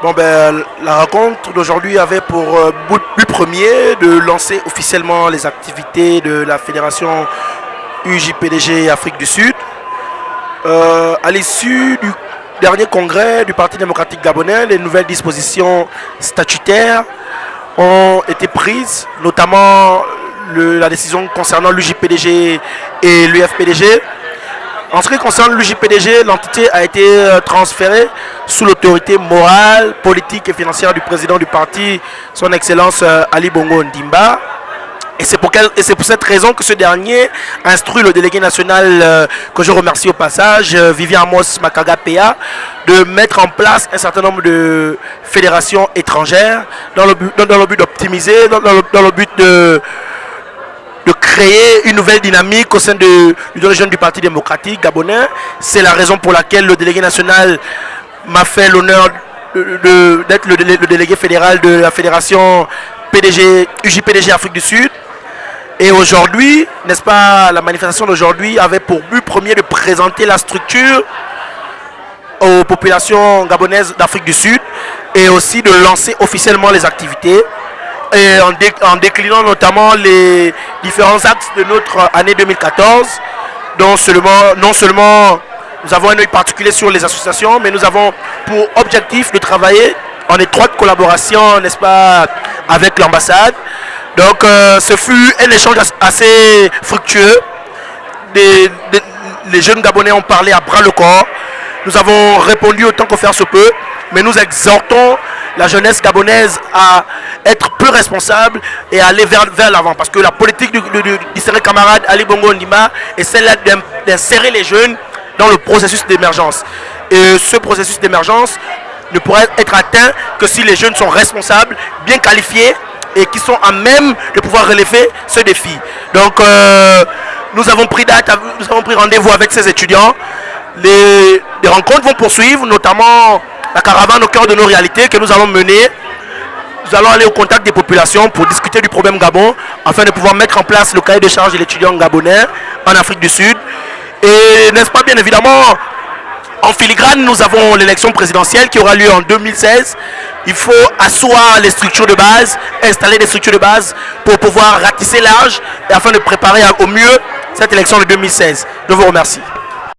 Bon ben, la rencontre d'aujourd'hui avait pour but premier de lancer officiellement les activités de la fédération UJPDG Afrique du Sud. À l'issue du dernier congrès du Parti démocratique gabonais, les nouvelles dispositions statutaires ont été prises, notamment la décision concernant l'UJPDG et l'UFPDG. En ce qui concerne l'UJPDG, l'entité a été transférée sous l'autorité morale, politique et financière du président du parti, son Excellence Ali Bongo Ndimba. Et c'est pour cette raison que ce dernier instruit le délégué national, que je remercie au passage, Vivian Amos Makaga Péa, de mettre en place un certain nombre de fédérations étrangères dans le but d'optimiser, dans le but de créer une nouvelle dynamique au sein de l'union du Parti démocratique gabonais. C'est la raison pour laquelle le délégué national m'a fait l'honneur d'être le délégué fédéral de la fédération UJPDG Afrique du Sud. Et aujourd'hui, n'est-ce pas, la manifestation d'aujourd'hui avait pour but premier de présenter la structure aux populations gabonaises d'Afrique du Sud et aussi de lancer officiellement les activités. Et en déclinant notamment les différents axes de notre année 2014, dont non seulement nous avons un œil particulier sur les associations, mais nous avons pour objectif de travailler en étroite collaboration, n'est-ce pas, avec l'ambassade. Donc ce fut un échange assez fructueux. Les jeunes Gabonais ont parlé à bras le corps. Nous avons répondu autant que faire se peut, mais nous exhortons la jeunesse gabonaise à être plus responsable et à aller vers l'avant. Parce que la politique du camarade Ali Bongo Ndimba est celle d'insérer les jeunes dans le processus d'émergence. Et ce processus d'émergence ne pourrait être atteint que si les jeunes sont responsables, bien qualifiés et qui sont à même de pouvoir relever ce défi. Donc nous avons pris rendez-vous avec ces étudiants. Les rencontres vont poursuivre, notamment la caravane au cœur de nos réalités que nous allons mener. Nous allons aller au contact des populations pour discuter du problème Gabon afin de pouvoir mettre en place le cahier de charge de l'étudiant gabonais en Afrique du Sud. Et n'est-ce pas, bien évidemment, en filigrane, nous avons l'élection présidentielle qui aura lieu en 2016. Il faut asseoir les structures de base, installer des structures de base pour pouvoir ratisser large et afin de préparer au mieux cette élection de 2016. Je vous remercie.